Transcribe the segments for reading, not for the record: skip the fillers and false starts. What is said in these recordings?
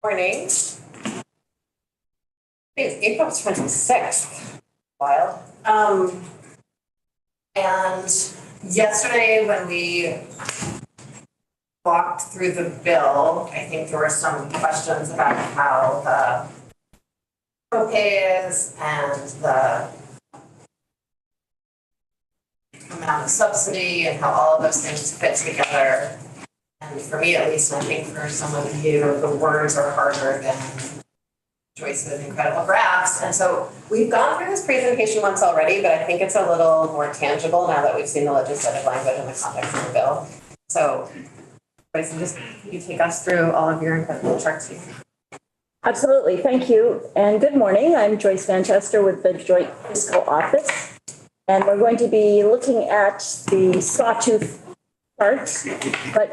Morning. It's April 26th. Wild. And yesterday when we walked through the bill, I think there were some questions about how the copay is and the amount of subsidy and how all of those things fit together. And for me, at least, and I think for some of you, the words are harder than Joyce's incredible graphs. And so we've gone through this presentation once already, but I think it's a little more tangible now that we've seen the legislative language in the context of the bill. So Joyce, just you take us through all of your incredible charts here. Absolutely. Thank you. And good morning. I'm Joyce Manchester with the Joint Fiscal Office. And we're going to be looking at the sawtooth charts, but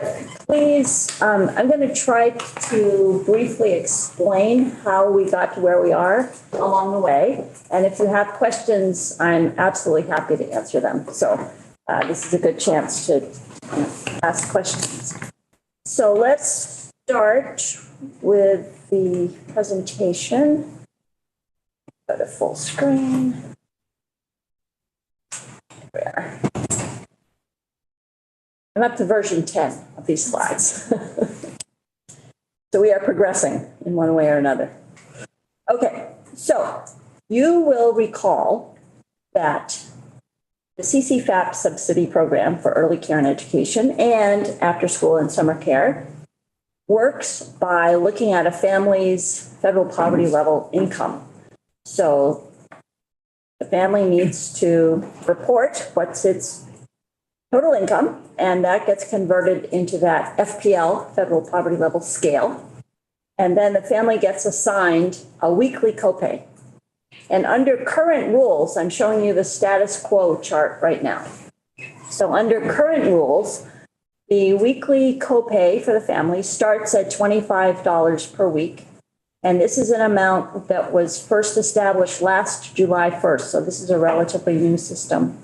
please, I'm going to try to briefly explain how we got to where we are along the way. And if you have questions, I'm absolutely happy to answer them. So this is a good chance to ask questions. So let's start with the presentation. Go to full screen. There. I'm up to version 10 of these slides. So we are progressing in one way or another. Okay, so you will recall that the CCFAP subsidy program for early care and education and after school and summer care works by looking at a family's federal poverty level income. So the family needs to report what's its total income, and that gets converted into that FPL, federal poverty level scale. And then the family gets assigned a weekly copay. And under current rules, I'm showing you the status quo chart right now. So under current rules, the weekly copay for the family starts at $25 per week. And this is an amount that was first established last July 1st. So this is a relatively new system.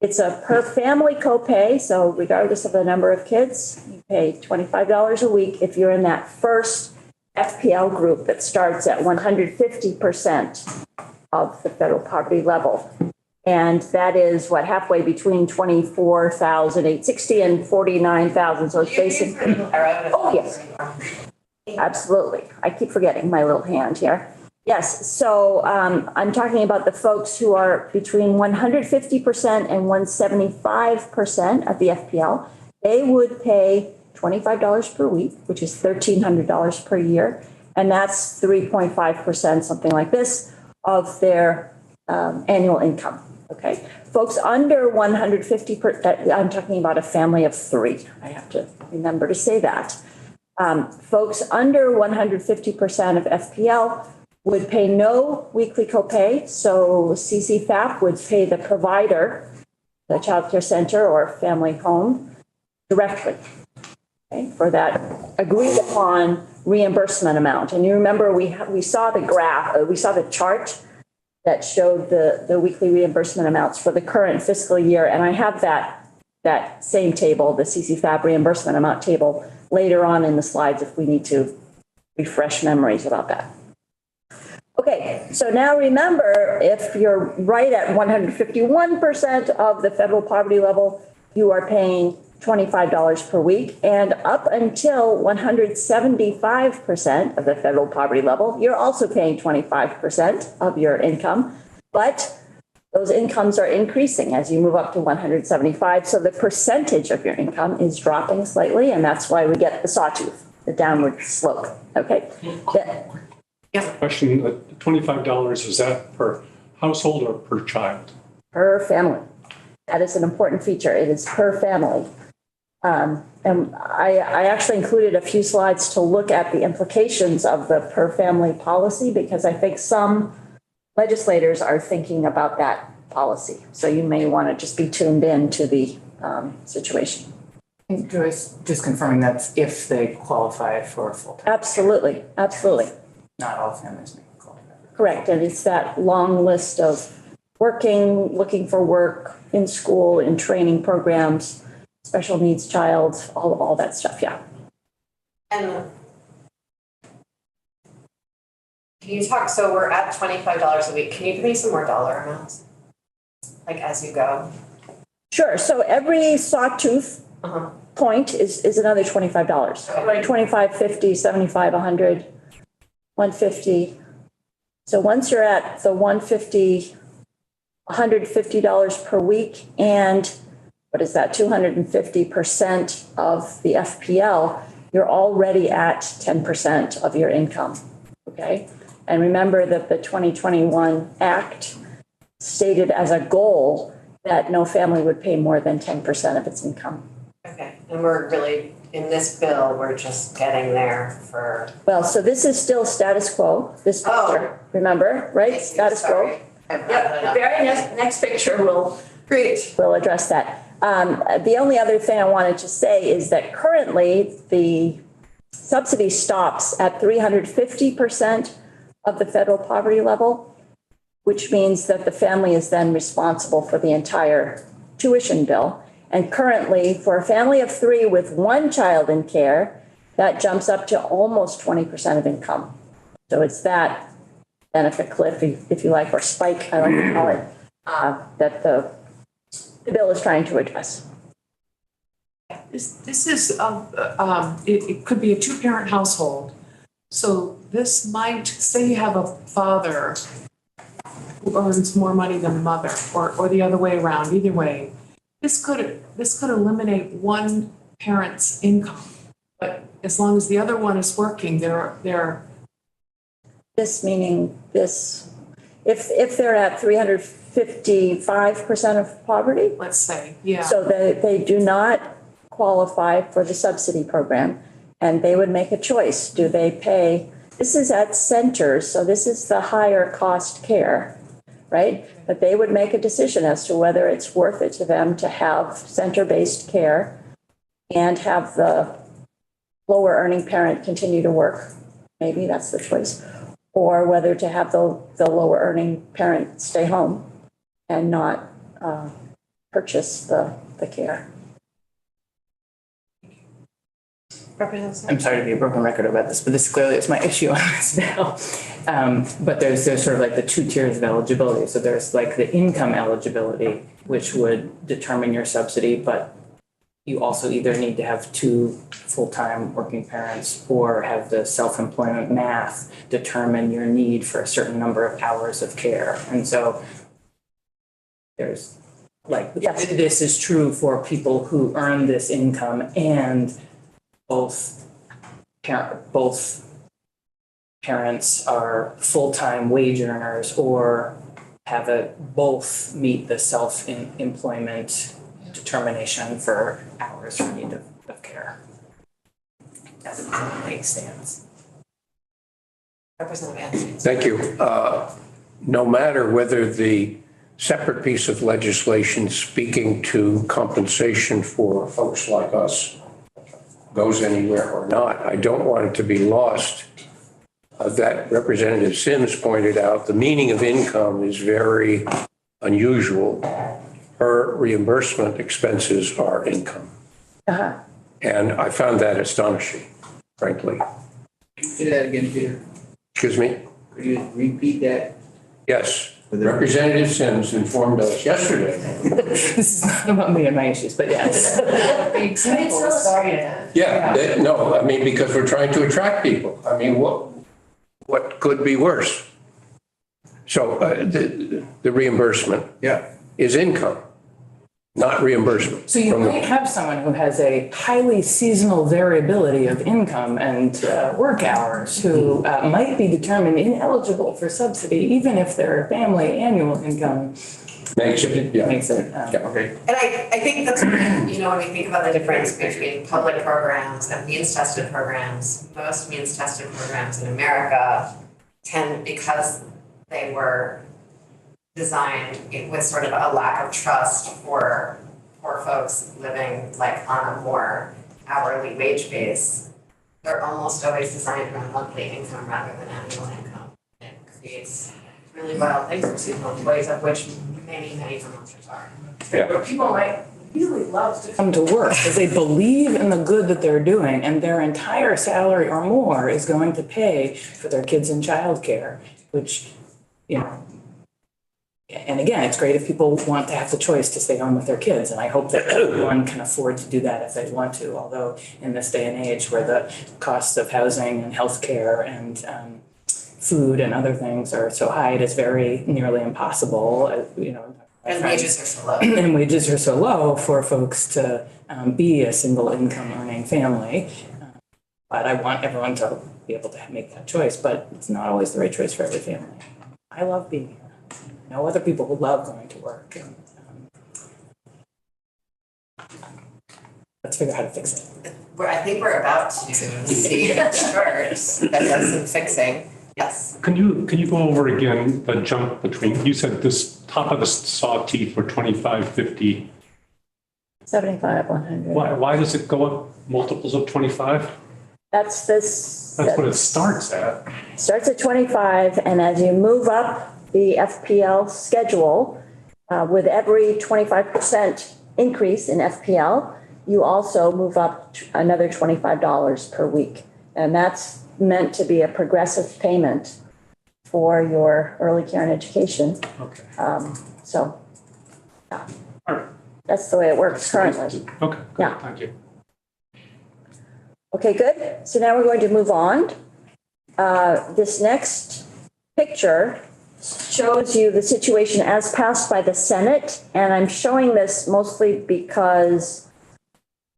It's a per family copay. So regardless of the number of kids, you pay $25 a week if you're in that first FPL group that starts at 150% of the federal poverty level. And that is what, halfway between 24,860 and 49,000. So it's basically, oh yes, absolutely. I keep forgetting my little hand here. Yes, so I'm talking about the folks who are between 150% and 175% of the FPL. They would pay $25 per week, which is $1,300 per year. And that's 3.5%, something like this, of their annual income. Okay, folks under 150%, I'm talking about a family of three. I have to remember to say that. Folks under 150% of FPL would pay no weekly copay. So CCFAP would pay the provider, the child care center or family home, directly, okay, for that agreed upon reimbursement amount. And you remember we saw the graph, we saw the chart that showed the weekly reimbursement amounts for the current fiscal year. And I have that same table, the CCFAP reimbursement amount table, later on in the slides if we need to refresh memories about that. Okay, so now remember, if you're right at 151% of the federal poverty level, you are paying $25 per week. And up until 175% of the federal poverty level, you're also paying 25% of your income. But those incomes are increasing as you move up to 175. So the percentage of your income is dropping slightly. And that's why we get the sawtooth, the downward slope. Okay. Question, $25, is that per household or per child? Per family. That is an important feature. It is per family. And I actually included a few slides to look at the implications of the per family policy, because I think some legislators are thinking about that policy. So you may want to just be tuned in to the situation. And Joyce, just confirming that's if they qualify for a full-time. Absolutely, absolutely. Not all families may qualify. Correct. And it's that long list of working, looking for work, in school, in training programs, special needs child, all that stuff. Yeah. And Can you talk, so we're at $25 a week, can you give me some more dollar amounts? Like as you go? Sure, so every sawtooth Uh-huh. point is another $25. Okay. Like 25, 50, 75, 100, 150. So once you're at the 150, $150 per week, and what is that, 250% of the FPL, you're already at 10% of your income, okay? And remember that the 2021 Act stated as a goal that no family would pay more than 10% of its income. Okay, and we're really, in this bill, we're just getting there for. Well, so this is still status quo, this Oh. picture, remember, right? I see, Status quo. sorry. I've got Yep, it the up. very next picture will Great. address that. The only other thing I wanted to say is that currently the subsidy stops at 350% of the federal poverty level, which means that the family is then responsible for the entire tuition bill. And currently, for a family of 3 with 1 child in care, that jumps up to almost 20% of income. So it's that benefit cliff, if you like, or spike, I like to call it, that the bill is trying to address. This is, it could be a two-parent household. So this might, say you have a father who earns more money than the mother, or the other way around, either way. This could eliminate one parent's income. But as long as the other one is working, they're This meaning this, if they're at 355% of poverty, let's say, yeah. so they do not qualify for the subsidy program, and they would make a choice. Do they pay, this is at centers, so this is the higher cost care, right? But they would make a decision as to whether it's worth it to them to have center-based care and have the lower earning parent continue to work. Maybe that's the choice. Or whether to have the lower earning parent stay home and not purchase the care. I'm sorry to be a broken record about this, but this clearly is my issue on this bill. But there's sort of like the 2 tiers of eligibility. So there's like the income eligibility, which would determine your subsidy, but you also either need to have 2 full-time working parents or have the self-employment math determine your need for a certain number of hours of care. And so there's like, Yes. this is true for people who earn this income and both parents are full-time wage earners or have both meet the self-employment determination for hours for need of care. As it currently stands. Representative Anderson. Thank you. No matter whether the separate piece of legislation speaking to compensation for folks like us goes anywhere or not, I don't want it to be lost that Representative Sims pointed out, the meaning of income is very unusual. Her reimbursement expenses are income. Uh-huh. And I found that astonishing, frankly. Say that again, Peter. Excuse me? Could you repeat that? Yes. Representative Sims informed us yesterday. This is not about me and my issues, but yes. The example is Yeah, no, I mean, because we're trying to attract people. I mean, what could be worse? So the reimbursement is income, not reimbursement. So you might have someone who has a highly seasonal variability of income and work hours who might be determined ineligible for subsidy, even if their family annual income Makes it, yeah. makes it. Okay. And I think that's, when we think about the difference between public programs and means-tested programs, most means-tested programs in America tend, because they were designed with sort of a lack of trust for folks living like on a more hourly wage base, they're almost always designed around monthly income rather than annual income. It creates really wild things for seasonal employees, of which many Vermonters are. Yeah. But people might really love to come to work because they believe in the good that they're doing, and their entire salary or more is going to pay for their kids in childcare, which, you know, and again, it's great if people want to have the choice to stay home with their kids, and I hope that everyone can afford to do that if they want to, although in this day and age where the costs of housing and healthcare and food and other things are so high, it is very nearly impossible, you know. And wages are so low. And wages are so low for folks to be a single income earning family. But I want everyone to be able to make that choice, but it's not always the right choice for every family. I love being here. I know other people who love going to work. And, let's figure out how to fix it. I think we're about to see a chart that does some fixing. Yes. Can you go over again the jump between, you said this top of the saw teeth were 25, 50. 75, 100. Why does it go up multiples of 25? That's this. That's what it starts at. Starts at 25, and as you move up the FPL schedule, with every 25% increase in FPL, you also move up another $25 per week. And that's meant to be a progressive payment for your early care and education. Okay. So, yeah, All right. that's the way it works currently. Okay, good, Yeah. thank you. Okay, good. So now we're going to move on. This next picture shows you the situation as passed by the Senate. And I'm showing this mostly because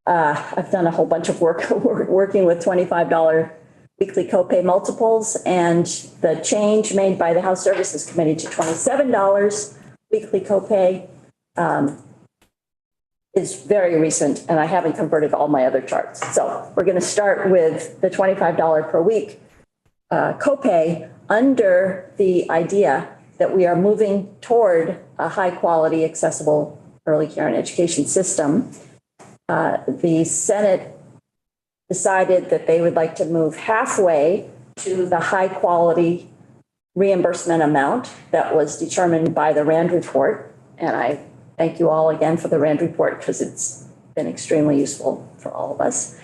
I've done a whole bunch of work working with $25 weekly copay multiples, and the change made by the House Services Committee to $27 weekly copay is very recent, and I haven't converted all my other charts. So we're going to start with the $25 per week copay under the idea that we are moving toward a high quality, accessible early care and education system. The Senate decided that they would like to move halfway to the high quality reimbursement amount that was determined by the RAND report. And I thank you all again for the RAND report because it's been extremely useful for all of us.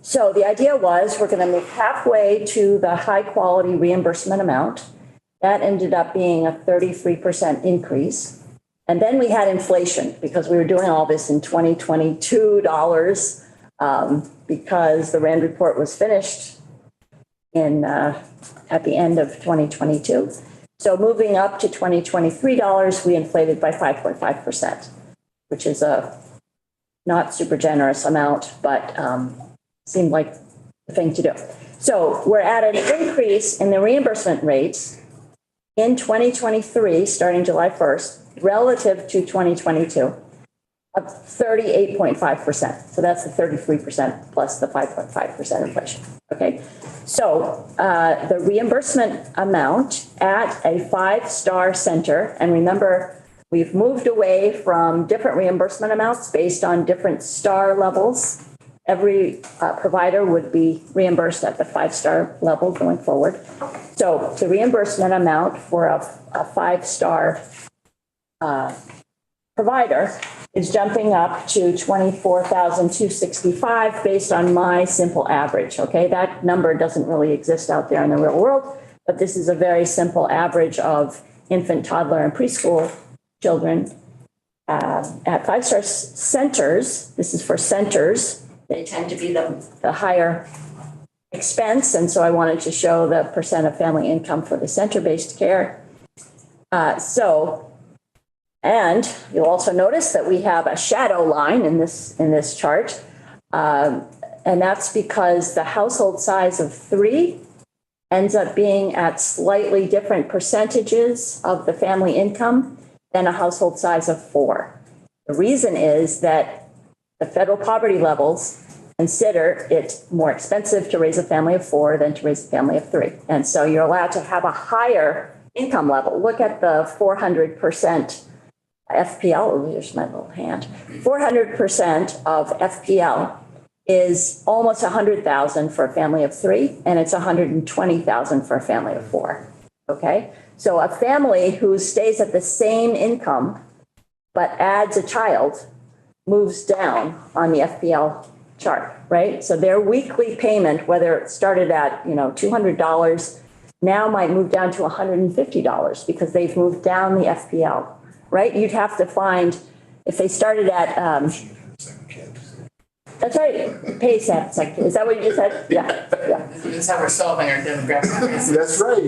So the idea was we're going to move halfway to the high quality reimbursement amount. That ended up being a 33% increase. And then we had inflation because we were doing all this in 2022 dollars because the RAND report was finished in at the end of 2022. So moving up to 2023 dollars, we inflated by 5.5%, which is a not super generous amount, but seemed like the thing to do. So we're at an increase in the reimbursement rates in 2023, starting July 1st, relative to 2022, of 38.5%. So that's the 33% plus the 5.5% inflation. Okay. So the reimbursement amount at a 5-star center, and remember, we've moved away from different reimbursement amounts based on different star levels. Every provider would be reimbursed at the 5-star level going forward. So the reimbursement amount for a 5-star provider is jumping up to $24,265 based on my simple average. Okay, that number doesn't really exist out there in the real world, but this is a very simple average of infant, toddler, and preschool children at 5-star centers. This is for centers. They tend to be the higher expense, and so I wanted to show the percent of family income for the center-based care. And you'll also notice that we have a shadow line in this chart, and that's because the household size of 3 ends up being at slightly different percentages of the family income than a household size of 4. The reason is that the federal poverty levels consider it more expensive to raise a family of 4 than to raise a family of 3. And so you're allowed to have a higher income level. Look at the 400% FPL. Oh, here's my little hand. 400% of FPL is almost 100,000 for a family of 3, and it's 120,000 for a family of 4. Okay? So a family who stays at the same income but adds a child, moves down on the FPL chart, right? So their weekly payment, whether it started at, $200, now might move down to $150 because they've moved down the FPL, right? You'd have to find, if they started at, that's right, pay second. Is that what you just said? Yeah. This is how we're solving our demographics. That's right.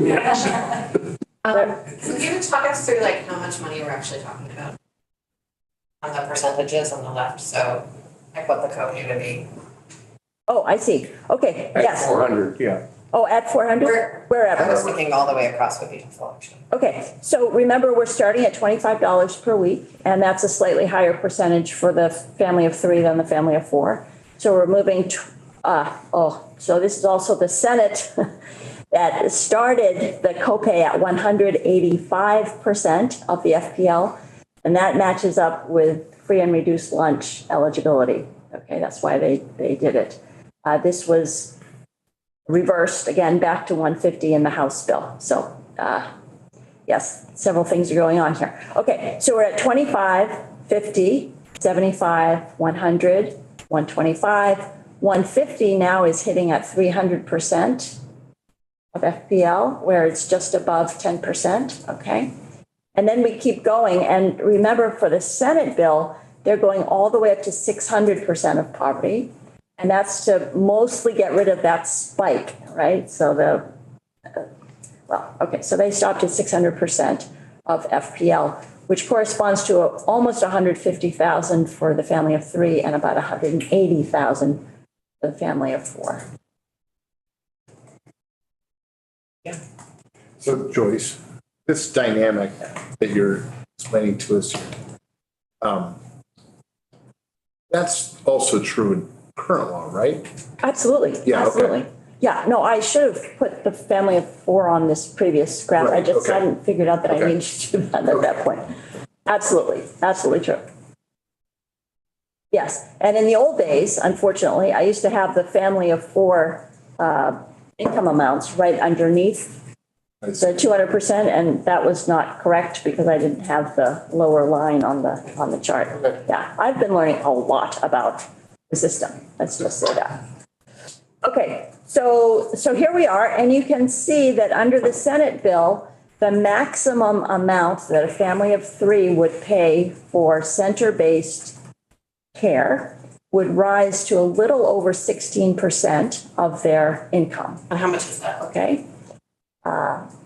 Can you talk us through like how much money we're actually talking about? On the percentages on the left, so like what the copay would be. Oh, I see. Okay, At yes. 400, yeah. Oh, at 400? I was Wherever. looking all the way across with beautiful actually. Okay, so remember, we're starting at $25 per week, and that's a slightly higher percentage for the family of 3 than the family of 4. So we're moving, so this is also the Senate that started the copay at 185% of the FPL, and that matches up with free and reduced lunch eligibility. Okay, that's why they did it. This was reversed again back to 150 in the House bill. So yes, several things are going on here. Okay, so we're at 25, 50, 75, 100, 125, 150 now is hitting at 300% of FPL, where it's just above 10%, okay? And then we keep going, and remember for the Senate bill, they're going all the way up to 600% of poverty. And that's to mostly get rid of that spike, right? So so they stopped at 600% of FPL, which corresponds to almost 150,000 for the family of 3 and about 180,000 for the family of 4. So Joyce, this dynamic that you're explaining to us here, that's also true in current law, right? Absolutely, Yeah, okay. absolutely. Yeah, no, I should have put the family of 4 on this previous graph. I Right, just okay. hadn't figured out that I Okay. needed to do that at that point. Absolutely, absolutely true. Yes, and in the old days, unfortunately, I used to have the family of 4 income amounts right underneath the 200%, and that was not correct because I didn't have the lower line on the chart. Okay. Yeah, I've been learning a lot about the system. Let's just say that. Okay, so here we are, and you can see that under the Senate bill, the maximum amount that a family of 3 would pay for center-based care would rise to a little over 16% of their income. And how much is that? Okay?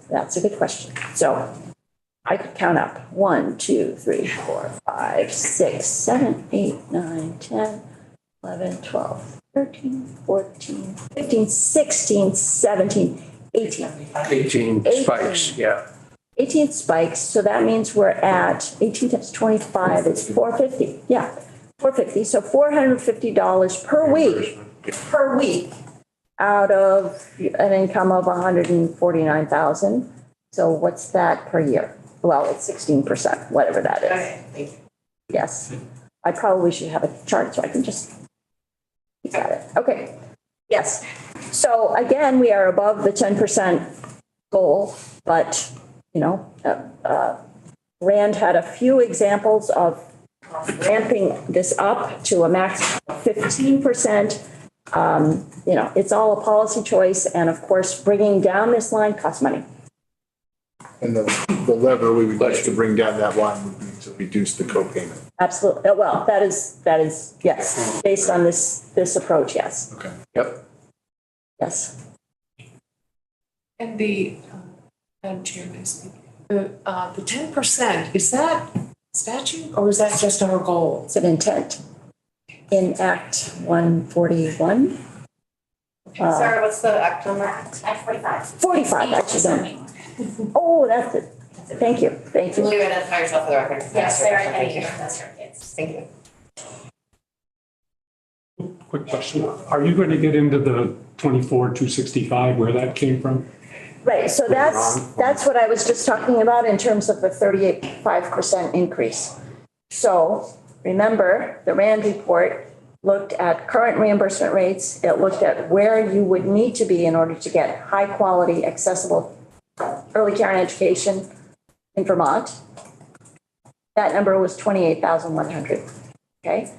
That's a good question. So I could count up 1, 2, 3, 4, 5, 6, 7, 8, 9, 10, 11, 12, 13, 14, 15, 16, 17, 18. 18 spikes, yeah. 18 spikes, so that means we're at 18 times 25 is 450. Yeah, 450. So $450 per week out of an income of 149,000. So what's that per year? Well, it's 16%, whatever that is. Okay, thank you. Yes. I probably should have a chart so I can just got it. Okay. Yes. So again, we are above the 10% goal, but Rand had a few examples of ramping this up to a max of 15%. It's all a policy choice. And of course, bringing down this line costs money. And the lever we would use to bring down that line would be to reduce the co-payment. Absolutely. Well, that is, yes, based on this approach, yes. Okay. Yep. Yes. And Madam Chair, may I speak? The 10%, is that statute or is that just our goal? It's an intent in Act 141. Sarah, what's the act number? At 45. 45, actually. Oh, that's it. Thank you. Can you identify yourself for the record? Yes, Sarah Thank you. Kenny, that's your kids. Thank you. Quick question. Are you going to get into the 24,265, where that came from? Right, so that's what I was just talking about in terms of the 38.5% increase. So remember, the Rand report looked at current reimbursement rates. It looked at where you would need to be in order to get high quality, accessible early care and education in Vermont. That number was 28,100. Okay?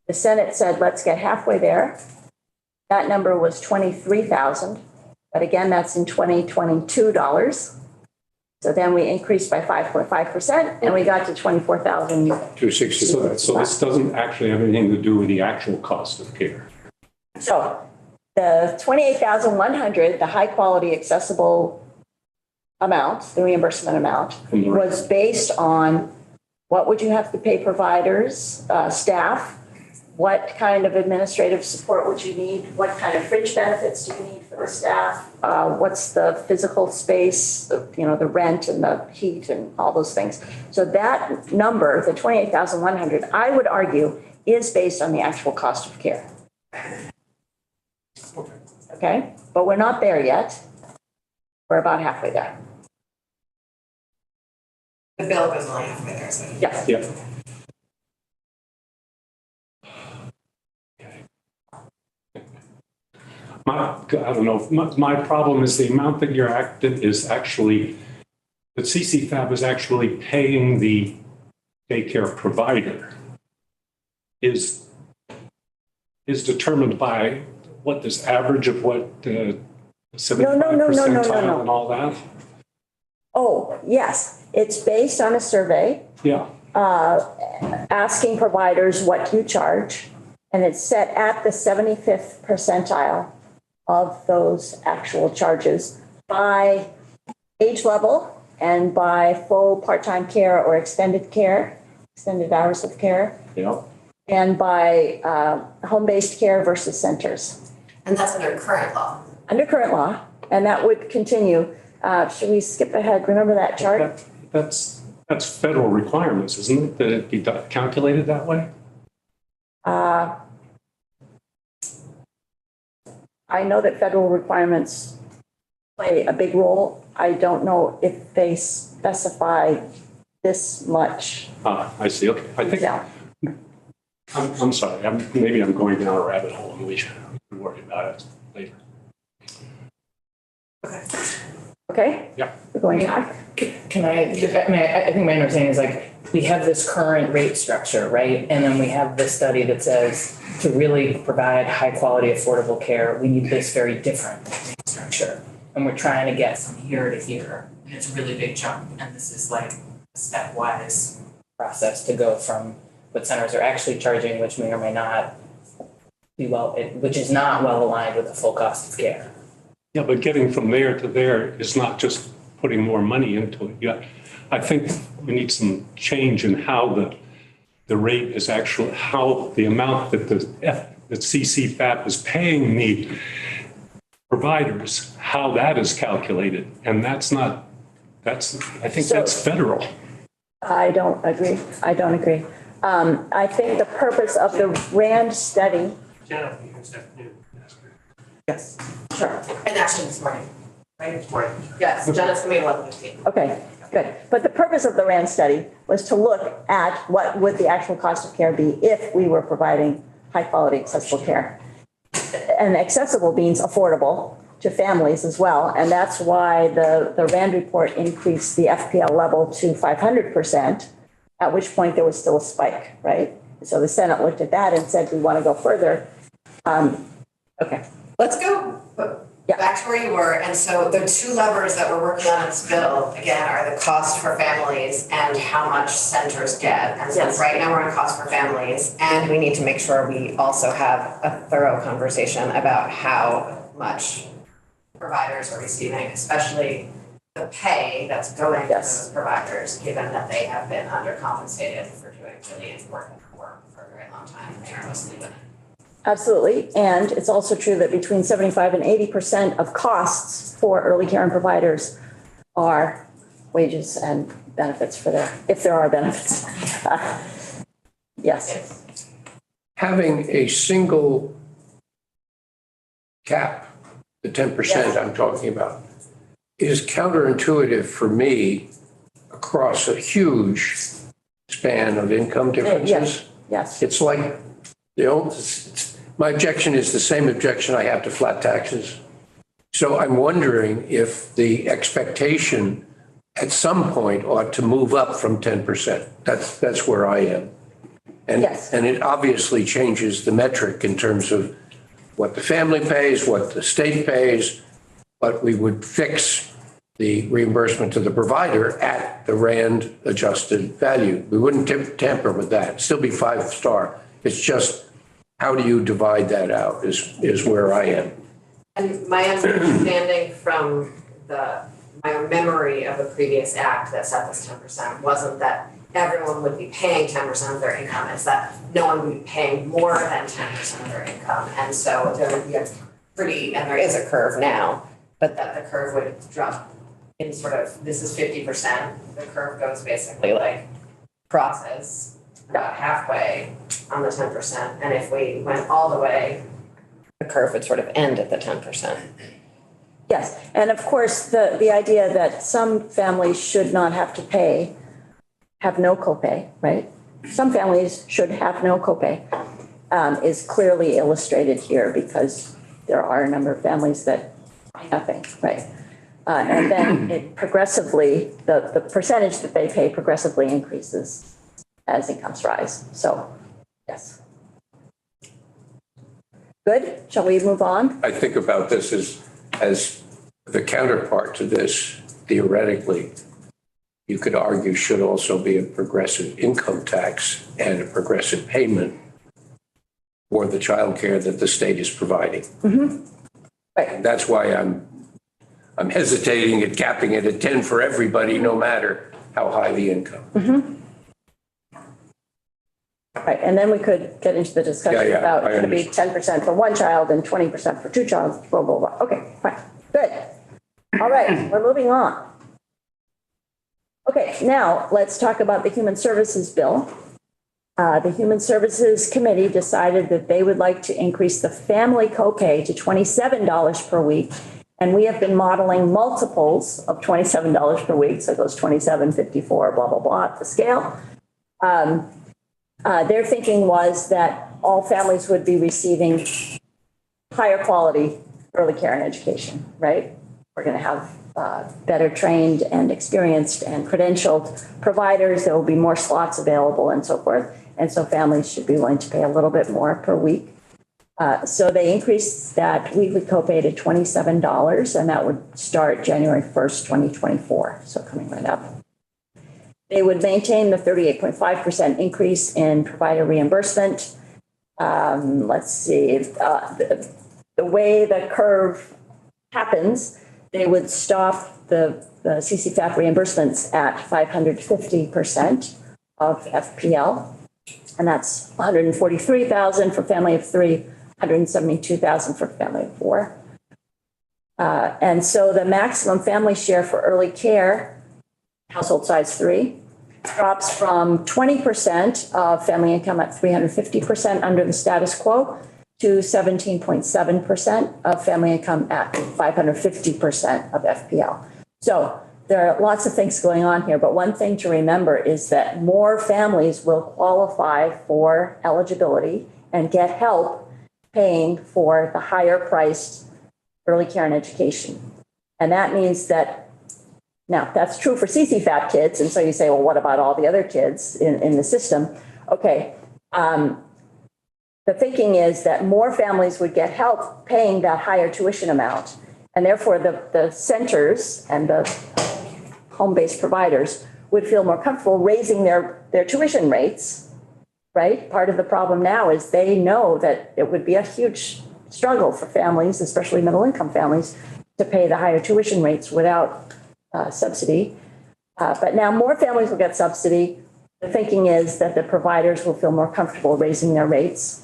The Senate said, let's get halfway there. That number was 23,000. But again, that's in 2022 dollars. So then we increased by 5.5% and we got to 24,000. 260. So this doesn't actually have anything to do with the actual cost of care. So the 28,100, the high quality accessible amount, the reimbursement amount, was based on what would you have to pay providers, staff, what kind of administrative support would you need, what kind of fringe benefits do you need for the staff, what's the physical space, the rent and the heat and all those things. So that number, the 28,100, I would argue is based on the actual cost of care. Okay, but we're not there yet. We're about halfway there. The bill goes only halfway there, so. Yes. Yeah. I don't know, my problem is the amount that you're is actually, the CCFAB is actually paying the daycare provider is determined by what this average of what 75 percentile and all that? Oh, yes. It's based on a survey Yeah, asking providers what you charge, and it's set at the 75th percentile of those actual charges by age level and by full part-time care or extended hours of care, yeah. and by home-based care versus centers. And that's under current law. Under current law, and that would continue. Should we skip ahead? Remember that chart? That's federal requirements, isn't it, that it be calculated that way? I know that federal requirements play a big role. I don't know if they specify this much. I see, okay. I think, Yeah. I'm sorry, maybe I'm going down a rabbit hole and we should worry about it later. Okay? Yeah. We're going back. Can I think my understanding is like, we have this current rate structure, right? And then we have this study that says to really provide high quality, affordable care, we need this very different rate structure. And we're trying to get from here to here. And it's a really big jump. And this is like a stepwise process to go from what centers are actually charging, which may or may not be which is not well aligned with the full cost of care. Yeah, but getting from there to there is not just putting more money into it. Yeah, I think we need some change in how the rate is actually, how the amount that that CCFAP is paying the providers, how that is calculated. And I think that's federal. I don't agree. I think the purpose of the RAND study. Jennifer, you can step in. Yes. Sure. And actually this morning, right? Right. Yes, Jenna's coming at 11:15. Okay, good. But the purpose of the RAND study was to look at what would the actual cost of care be if we were providing high quality accessible care. And accessible means affordable to families as well. And that's why the RAND report increased the FPL level to 500%, at which point there was still a spike, right? So the Senate looked at that and said, we want to go further. Okay. Let's go back to where you were. And so the two levers that we're working on in this bill, again, are the cost for families and how much centers get. And so Yes. right now we're on cost for families, and we need to make sure we also have a thorough conversation about how much providers are receiving, especially the pay that's going to Yes. those providers, given that they have been undercompensated for doing really important work for a very long time. They are mostly women. Absolutely. And it's also true that between 75 and 80% of costs for early care and providers are wages and benefits if there are benefits. Yes. Having a single cap, the 10% I'm talking about, is counterintuitive for me across a huge span of income differences. Yes. It's like, my objection is the same objection I have to flat taxes. So I'm wondering if the expectation at some point ought to move up from 10%. That's where I am. And, Yes. and it obviously changes the metric in terms of what the family pays, what the state pays, but we would fix the reimbursement to the provider at the RAND adjusted value. We wouldn't tamper with that. It'd still be 5-star. It's just, how do you divide that out is where I am. And my understanding from my memory of the previous act that set this 10% wasn't that everyone would be paying 10% of their income. It's that no one would be paying more than 10% of their income. And so there would be and there is a curve now, but that the curve would drop in sort of, this is 50%. The curve goes basically like crosses about halfway on the 10%. And if we went all the way, the curve would sort of end at the 10%. Yes, and of course, the idea that some families should not have to pay, have no copay, right? Some families should have no copay, is clearly illustrated here because there are a number of families that pay nothing, right? And then it progressively, the percentage that they pay progressively increases as incomes rise. So, yes. Good, shall we move on? I think about this as the counterpart to this, theoretically, you could argue should also be a progressive income tax and a progressive payment for the childcare that the state is providing. Right. And that's why I'm hesitating at capping it at 10 for everybody, no matter how high the income. Right, and then we could get into the discussion Yeah, about I should it be 10% for one child and 20% for two children, blah, blah, blah. Okay, fine, good. All right, we're moving on. Okay, now let's talk about the Human Services Bill. The Human Services Committee decided that they would like to increase the family copay to $27 per week. And we have been modeling multiples of $27 per week. So it goes 27, 54, blah, blah, blah, at the scale. Their thinking was that all families would be receiving higher quality early care and education, right? We're going to have better trained and experienced and credentialed providers. There will be more slots available and so forth. And so families should be willing to pay a little bit more per week. So they increased that weekly copay to $27, and that would start January 1st, 2024. So coming right up. They would maintain the 38.5% increase in provider reimbursement. Let's see, the way the curve happens, they would stop the CCFAP reimbursements at 550% of FPL. And that's $143,000 for family of three, $172,000 for family of four. And so the maximum family share for early care, household size 3, drops from 20% of family income at 350% under the status quo to 17.7% of family income at 550% of FPL. So there are lots of things going on here, but one thing to remember is that more families will qualify for eligibility and get help paying for the higher priced early care and education. And that means that, now that's true for CCFAP kids. And so you say, well, what about all the other kids in the system? Okay. The thinking is that more families would get help paying that higher tuition amount. And therefore the centers and the home-based providers would feel more comfortable raising their tuition rates, right? Part of the problem now is they know that it would be a huge struggle for families, especially middle-income families, to pay the higher tuition rates without subsidy. But now more families will get subsidy. The thinking is that the providers will feel more comfortable raising their rates.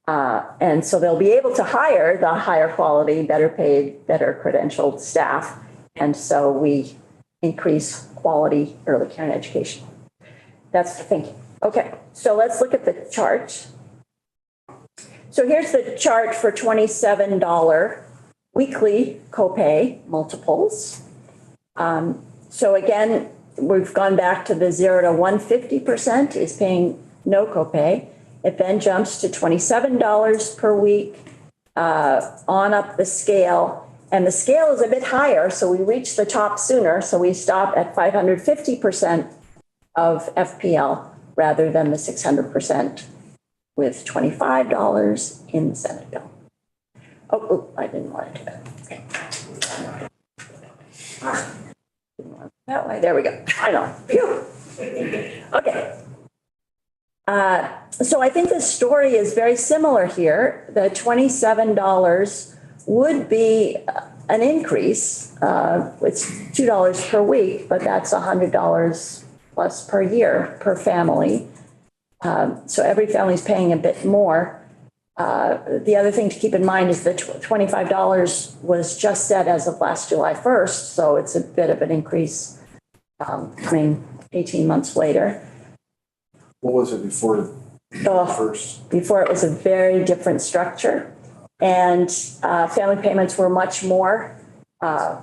And so they'll be able to hire the higher quality, better paid, better credentialed staff. And so we increase quality early care and education. That's the thinking. Okay, so let's look at the chart. So here's the chart for $27 weekly copay multiples. So again, we've gone back to the 0 to 150% is paying no copay. It then jumps to $27 per week on up the scale. And the scale is a bit higher, so we reach the top sooner. So we stop at 550% of FPL rather than the 600% with $25 in the Senate bill. Oh, I didn't want to do that. Okay. Didn't want it that way, there we go. I know. Phew. Okay. So I think the story is very similar here. The $27 would be an increase. It's $2 per week, but that's $100 plus per year per family. So every family's paying a bit more. The other thing to keep in mind is that $25 was just set as of last July 1st, so it's a bit of an increase coming 18 months later. What was it before first? Before it was a very different structure, and family payments were much more. Do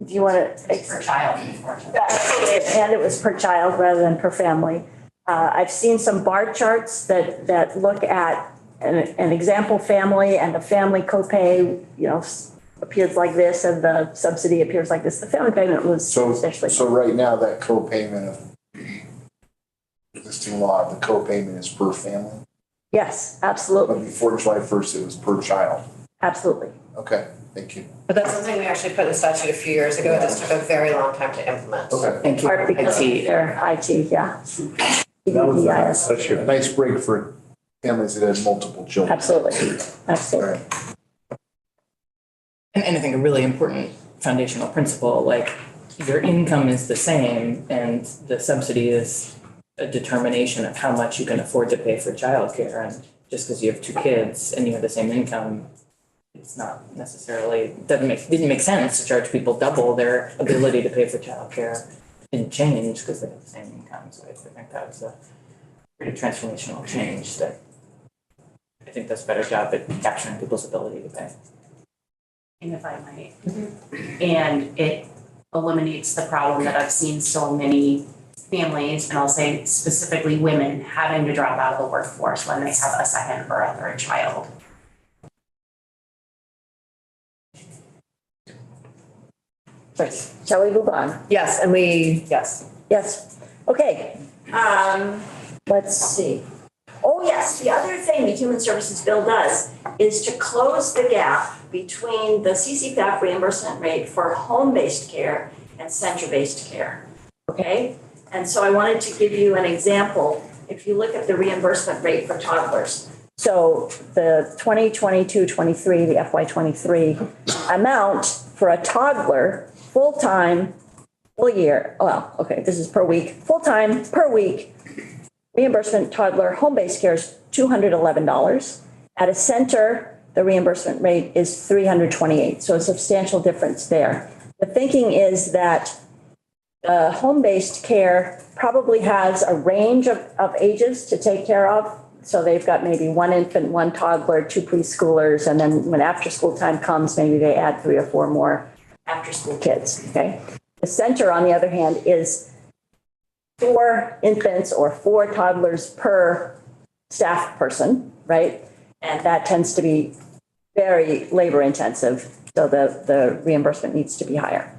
you want to? Per child. And it was per child rather than per family. I've seen some bar charts that look at an example family, and the family copay, appears like this, and the subsidy appears like this. The family payment was essentially. So right now, that co-payment of existing law, the co-payment is per family? Yes, But absolutely, before July 1st, it was per child. absolutely. Okay, thank you. But that's something we actually put in the statute a few years ago. It just took a very long time to implement. Okay. Thank you. Part because IT. they're IT, yeah. That was EDIS. a nice break for families that had multiple children. Absolutely, All absolutely. right. And I think a really important foundational principle, like your income is the same and the subsidy is a determination of how much you can afford to pay for childcare. And just because you have two kids and you have the same income, it's not necessarily, didn't make sense to charge people double their ability to pay for childcare. Didn't change because they have the same income. So I think that's a pretty transformational change that I think does a better job at capturing people's ability to pay. And if I might. And it eliminates the problem that I've seen so many families, and I'll say specifically women, having to drop out of the workforce when they have a second or a third child. Right. Shall we move on? Yes, yes. Yes, okay. Let's see. Oh, yes, the other thing the Human Services Bill does is to close the gap between the CCFAP reimbursement rate for home-based care and center-based care, okay? And so I wanted to give you an example. If you look at the reimbursement rate for toddlers, so the 2022-23, the FY23 amount for a toddler, full-time, full year, well, okay, this is per week, full-time, per week, reimbursement toddler home-based care is $211. At a center, the reimbursement rate is $328, so a substantial difference there. The thinking is that home-based care probably has a range of ages to take care of. So they've got maybe one infant, one toddler, two preschoolers, and then when after-school time comes, maybe they add 3 or 4 more after-school kids, okay? The center, on the other hand, is 4 infants or 4 toddlers per staff person, right? And that tends to be very labor intensive, so the reimbursement needs to be higher.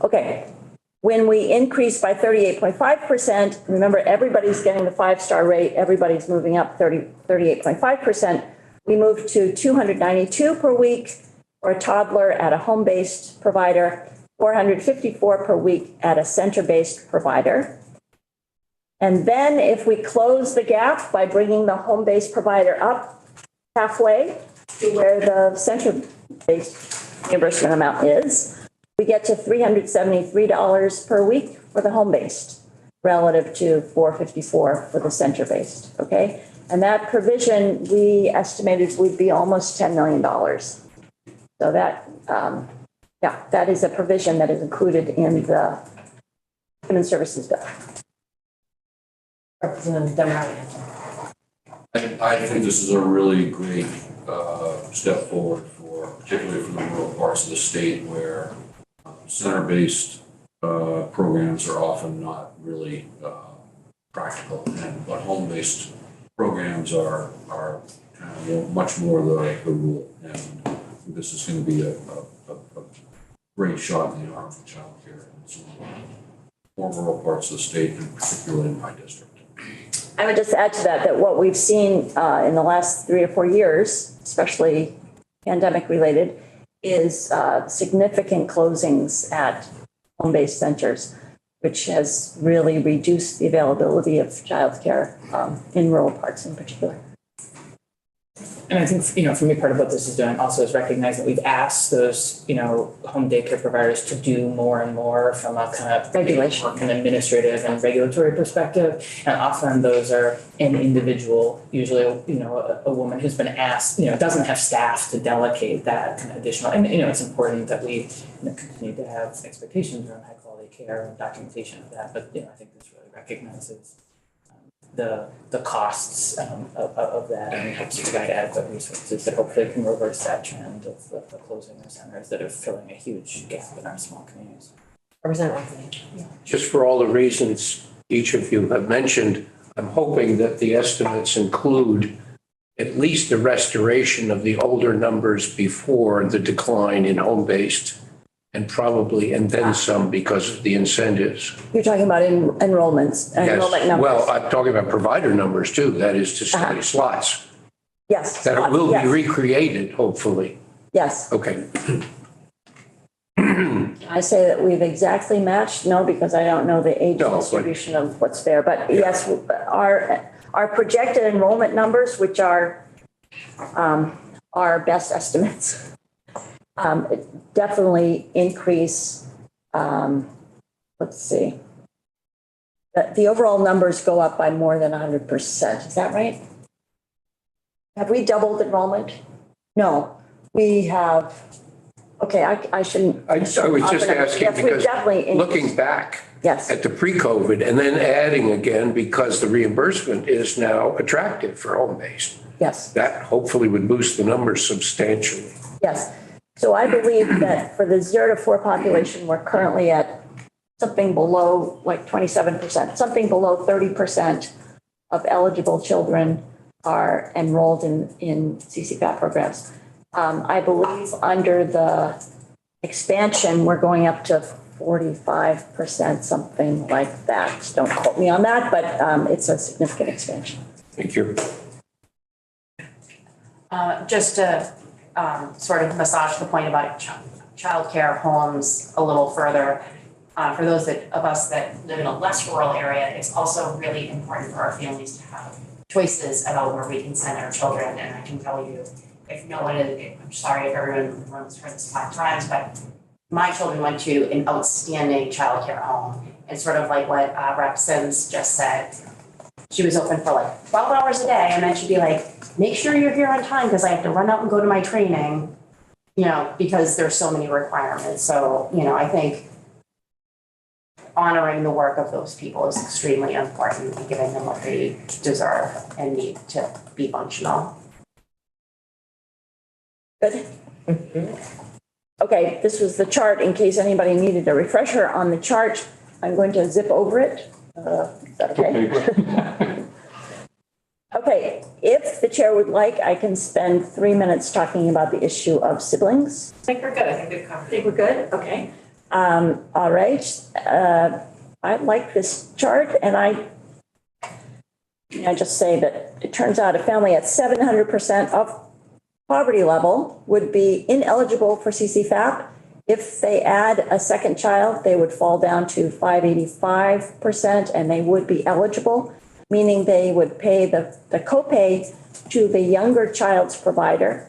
Okay, when we increase by 38.5%, remember everybody's getting the 5-star rate, everybody's moving up 38.5%. We move to $292 per week for a toddler at a home-based provider, $454 per week at a center-based provider. And then if we close the gap by bringing the home-based provider up halfway to where the center-based reimbursement amount is, we get to $373 per week for the home-based relative to $454 for the center-based, okay? And that provision we estimated would be almost $10 million. So that, that is a provision that is included in the Human Services Bill. Representative Demorati. I think this is a really great step forward particularly for the rural parts of the state where center-based programs are often not really practical, but home-based programs are kind of much more the rule. And think this is going to be a great shot in the arm for childcare in some more rural parts of the state, and particularly in my district. I would just add to that, that what we've seen in the last 3 or 4 years, especially pandemic related, is significant closings at home-based centers, which has really reduced the availability of childcare in rural parts in particular. And I think, for me, part of what this is doing also is recognizing that we've asked those, home daycare providers to do more and more from a kind of Regulation. an administrative and regulatory perspective. And often those are an individual, usually, a woman who's been asked, doesn't have staff to delegate that kind of additional. And, it's important that we continue to have expectations around high quality care and documentation of that. But, I think this really recognizes the costs of that and helps to provide adequate resources that hopefully can reverse that trend of the closing of centers that are filling a huge gap in our small communities. Representative Anthony. Just for all the reasons each of you have mentioned, I'm hoping that the estimates include at least the restoration of the older numbers before the decline in home-based, and then some because of the incentives. You're talking about enrollments, enrollment Yes, numbers. well, I'm talking about provider numbers too, that is to say slots, Yes. that will be yes, recreated, hopefully. Yes. Okay. I say that we've exactly matched, no, because I don't know the age No, but- distribution of what's there. But yes, our projected enrollment numbers, which are our best estimates, definitely increase. Let's see. The overall numbers go up by more than 100%. Is that right? Have we doubled enrollment? No, we have. Okay, I shouldn't. I was just asking Yes, we've because definitely looking back Yes. at the pre-COVID and then adding again because the reimbursement is now attractive for home-based. Yes. That hopefully would boost the numbers substantially. Yes. So I believe that for the 0 to 4 population, we're currently at something below like 27%, something below 30% of eligible children are enrolled in CCPAP programs. I believe under the expansion, we're going up to 45%, something like that. Don't quote me on that, but it's a significant expansion. Thank you. Just to sort of massage the point about childcare homes a little further, for those of us that live in a less rural area, it's also really important for our families to have choices about where we can send our children. And I can tell you, if no one is, I'm sorry if everyone in the room has heard this 5 times, but my children went to an outstanding childcare home. And sort of like what Rep. Sims just said, she was open for like 12 hours a day, and then she'd be like, make sure you're here on time because I have to run out and go to my training, because there's so many requirements. So, I think honoring the work of those people is extremely important and giving them what they deserve and need to be functional. Good. Okay, this was the chart in case anybody needed a refresher on the chart. I'm going to zip over it. Is that okay? Okay, if the chair would like, I can spend 3 minutes talking about the issue of siblings. I think we're good. I think we've covered I think we're good? Okay. All right. I like this chart, and I just say that it turns out a family at 700% of poverty level would be ineligible for CCFAP. If they add a second child, they would fall down to 585%, and they would be eligible, meaning they would pay the copay to the younger child's provider,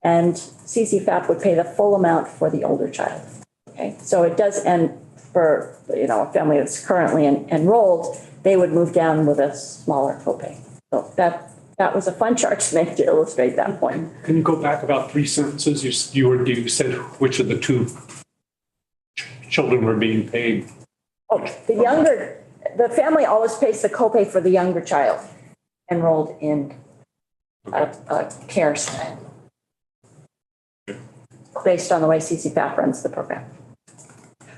and CCFAP would pay the full amount for the older child. Okay, so it does end for a family that's currently enrolled, they would move down with a smaller copay. So that was a fun chart to make to illustrate that point. Can you go back about 3 sentences? You said which of the 2 children were being paid. Oh, the family always pays the copay for the younger child enrolled in a care center based on the way CCFAP runs the program.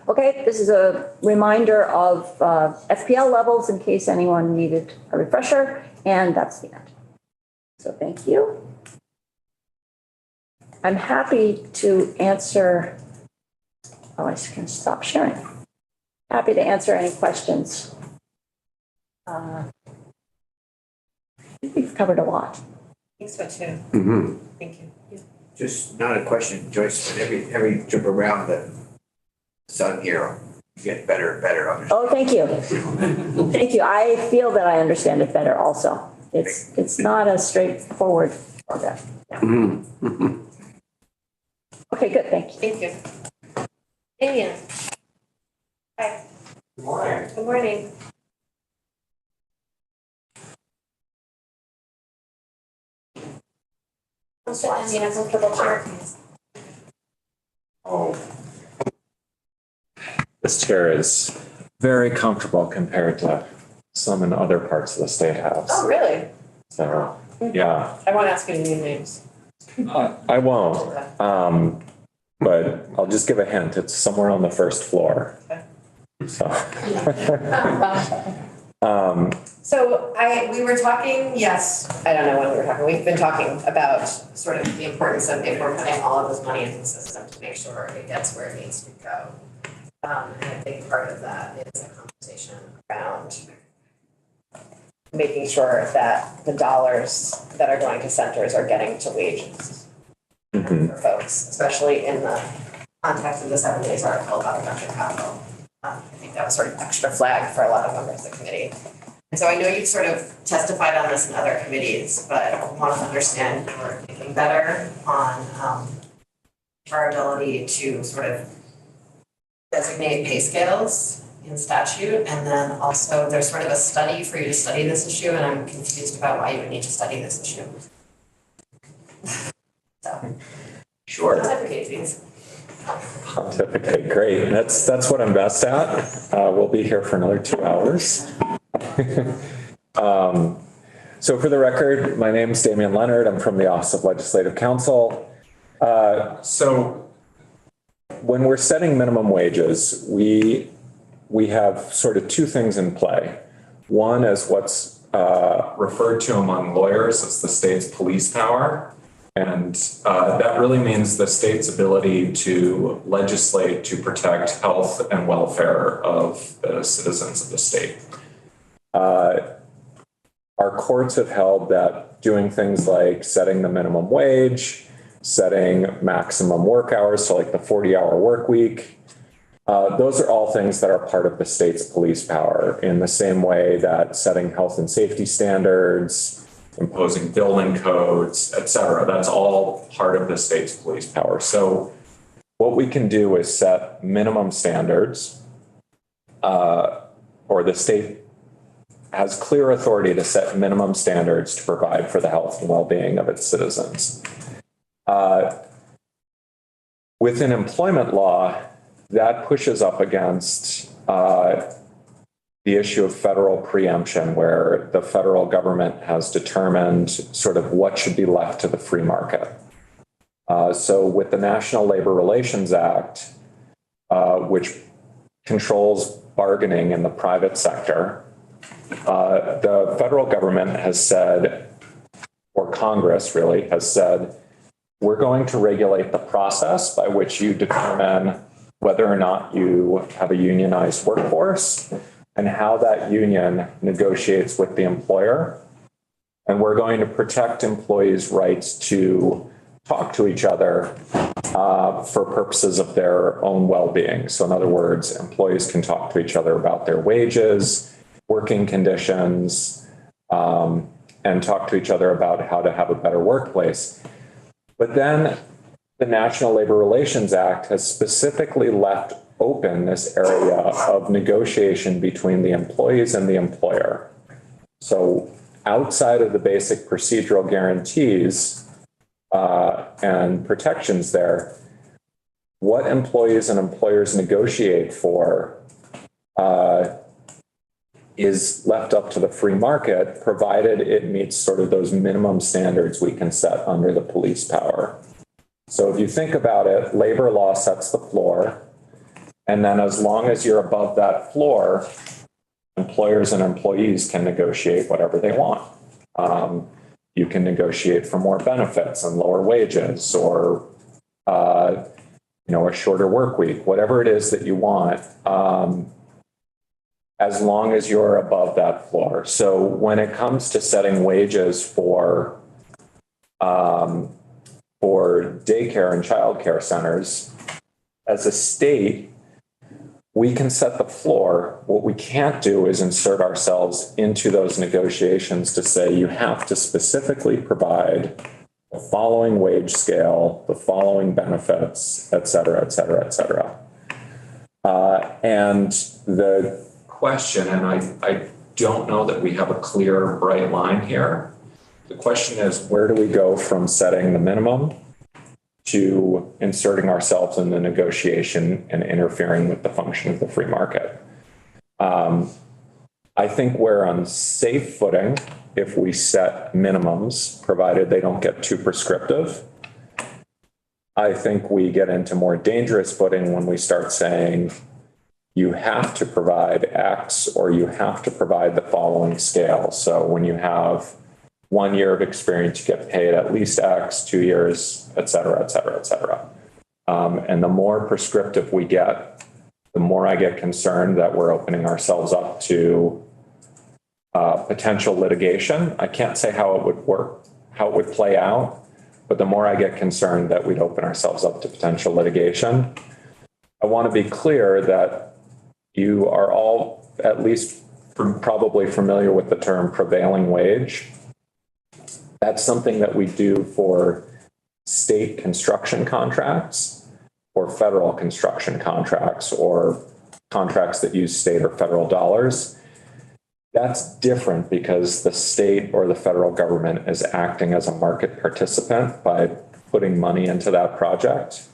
Okay, this is a reminder of FPL levels in case anyone needed a refresher, and that's the end. So thank you. I'm happy to answer, oh, I can stop sharing. Happy to answer any questions. I think we've covered a lot. I think so too. Mhm. Thank you. Just not a question, Joyce, but every trip around the sun here, you get better and better on it. Oh, thank you. Thank you. I feel that I understand it better also. It's not a straightforward program. Yeah. Mhm. Okay, good, thank you. Thank you. Damian. Hi. Good morning. Good morning. Sit in a comfortable chair, please. Oh. This chair is very comfortable compared to some in other parts of the state house. Oh, really? So, yeah, I won't ask you to name names. I won't. But I'll just give a hint. It's somewhere on the first floor. So. So we were talking, yes, I don't know when we were talking, we've been talking about sort of the importance of if we're putting all of this money into the system to make sure it gets where it needs to go. And a big part of that is a conversation around making sure that the dollars that are going to centers are getting to wages for folks, especially in the context of the 7 days article about the venture capital. I think that was sort of extra flag for a lot of members of the committee. And so I know you've sort of testified on this in other committees, but I want to understand your thinking better on our ability to sort of designate pay scales in statute. And then also there's sort of a study for you to study this issue, and I'm confused about why you would need to study this issue. So. Sure. Pontificate, please. Pontificate, great. That's what I'm best at. We'll be here for another 2 hours. So for the record, my name is Damian Leonard. I'm from the Office of Legislative Counsel. So when we're setting minimum wages, we have sort of two things in play. One is what's referred to among lawyers as the state's police power. And that really means the state's ability to legislate to protect health and welfare of the citizens of the state. Our courts have held that doing things like setting the minimum wage, setting maximum work hours, so like the 40-hour work week, those are all things that are part of the state's police power in the same way that setting health and safety standards, imposing building codes, et cetera. That's all part of the state's police power. So what we can do is set minimum standards, or the state has clear authority to set minimum standards to provide for the health and well-being of its citizens. Within employment law, that pushes up against the issue of federal preemption, where the federal government has determined sort of what should be left to the free market. So with the National Labor Relations Act, which controls bargaining in the private sector, the federal government has said, or Congress really has said, we're going to regulate the process by which you determine whether or not you have a unionized workforce and how that union negotiates with the employer. And we're going to protect employees' rights to talk to each other for purposes of their own well-being. So in other words, employees can talk to each other about their wages, working conditions, and talk to each other about how to have a better workplace. But then the National Labor Relations Act has specifically left open this area of negotiation between the employees and the employer. So outside of the basic procedural guarantees and protections there, what employees and employers negotiate for is left up to the free market, provided it meets sort of those minimum standards we can set under the police power. So if you think about it, labor law sets the floor, and then as long as you're above that floor, employers and employees can negotiate whatever they want. You can negotiate for more benefits and lower wages, or a shorter work week, whatever it is that you want, as long as you're above that floor. So when it comes to setting wages for daycare and childcare centers, as a state, we can set the floor. What we can't do is insert ourselves into those negotiations to say you have to specifically provide the following wage scale, the following benefits, et cetera, et cetera, et cetera. And the question, and I don't know that we have a clear, bright line here. The question is, where do we go from setting the minimum to inserting ourselves in the negotiation and interfering with the function of the free market? I think we're on safe footing if we set minimums, provided they don't get too prescriptive. I think we get into more dangerous footing when we start saying you have to provide X or you have to provide the following scale. So when you have 1 year of experience, you get paid at least X, 2 years, et cetera, et cetera, et cetera. And the more prescriptive we get, the more I get concerned that we're opening ourselves up to potential litigation. I can't say how it would work, how it would play out, but the more I get concerned that we'd open ourselves up to potential litigation. I want to be clear that you are all at least probably familiar with the term prevailing wage. That's something that we do for state construction contracts or federal construction contracts or contracts that use state or federal dollars. That's different because the state or the federal government is acting as a market participant by putting money into that project.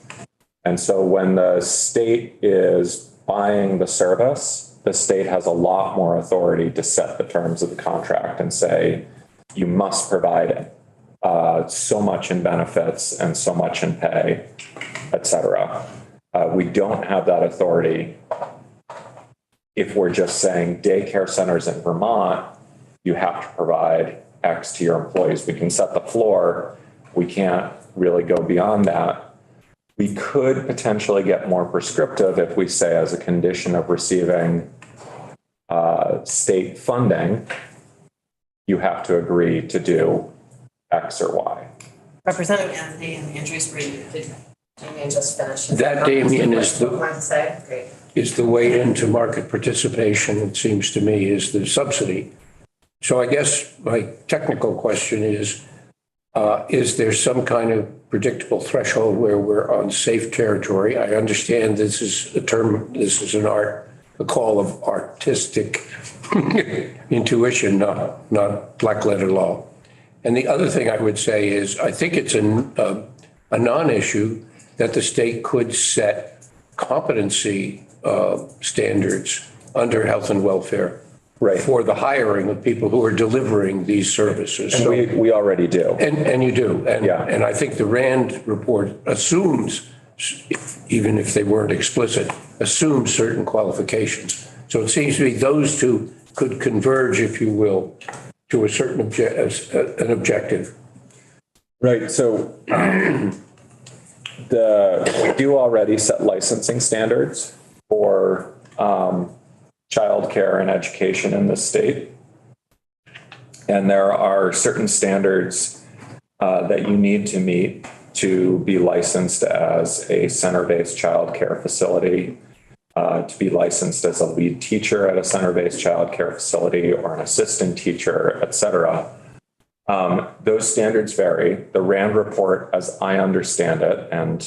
And so when the state is buying the service, the state has a lot more authority to set the terms of the contract and say, you must provide so much in benefits and so much in pay, et cetera. We don't have that authority if we're just saying daycare centers in Vermont, you have to provide X to your employees. We can set the floor. We can't really go beyond that. We could potentially get more prescriptive if we say as a condition of receiving state funding, you have to agree to do X or Y. Representative Anthony and Andrew Spree, did Damien just finish? That, Damien, is the- Want to say? Great. Is the way into market participation, it seems to me, is the subsidy. So I guess my technical question is there some kind of predictable threshold where we're on safe territory? I understand this is a term, this is an art, a call of artistic intuition, not black letter law. And the other thing I would say is I think it's a non-issue that the state could set competency standards under health and welfare for the hiring of people who are delivering these services. And so, we already do. And you do. And, Yeah. and I think the RAND report assumes, even if they weren't explicit, assumes certain qualifications. So it seems to me those two could converge, if you will, to a certain an objective. Right. So we do already set licensing standards for childcare and education in the state. And there are certain standards that you need to meet to be licensed as a center-based childcare facility, to be licensed as a lead teacher at a center-based childcare facility or an assistant teacher, et cetera. Those standards vary. The RAND report, as I understand it, and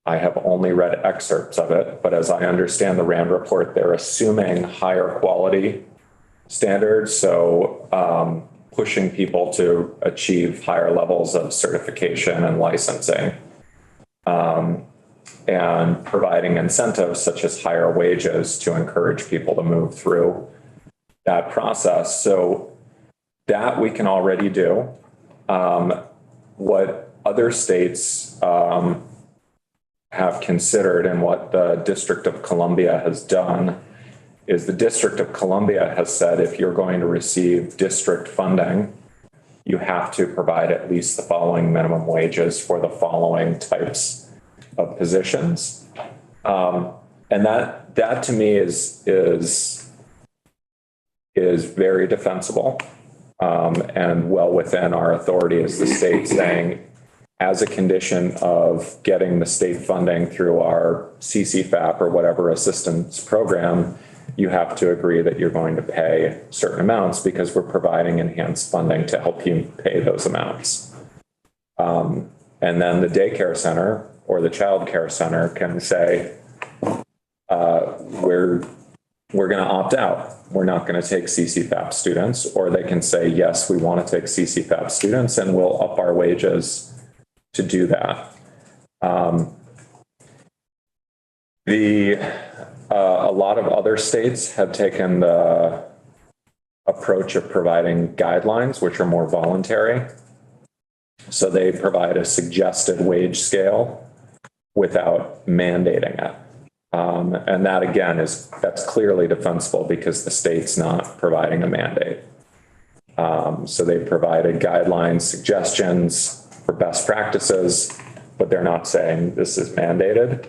I have only read excerpts of it, but as I understand the RAND report, they're assuming higher quality standards. So pushing people to achieve higher levels of certification and licensing, and providing incentives such as higher wages to encourage people to move through that process. So that we can already do. What other states have considered and what the District of Columbia has done is the District of Columbia has said if you're going to receive district funding, you have to provide at least the following minimum wages for the following types of positions. And that to me is very defensible, and well within our authority as the state, saying, as a condition of getting the state funding through our CCFAP or whatever assistance program, you have to agree that you're going to pay certain amounts because we're providing enhanced funding to help you pay those amounts. And then the daycare center or the child care center can say, we're going to opt out. We're not going to take CCFAP students. Or they can say, yes, we want to take CCFAP students and we'll up our wages to do that. A lot of other states have taken the approach of providing guidelines, which are more voluntary. So they provide a suggested wage scale without mandating it. And that again that's clearly defensible because the state's not providing a mandate. So they provided guidelines, suggestions for best practices, but they're not saying this is mandated.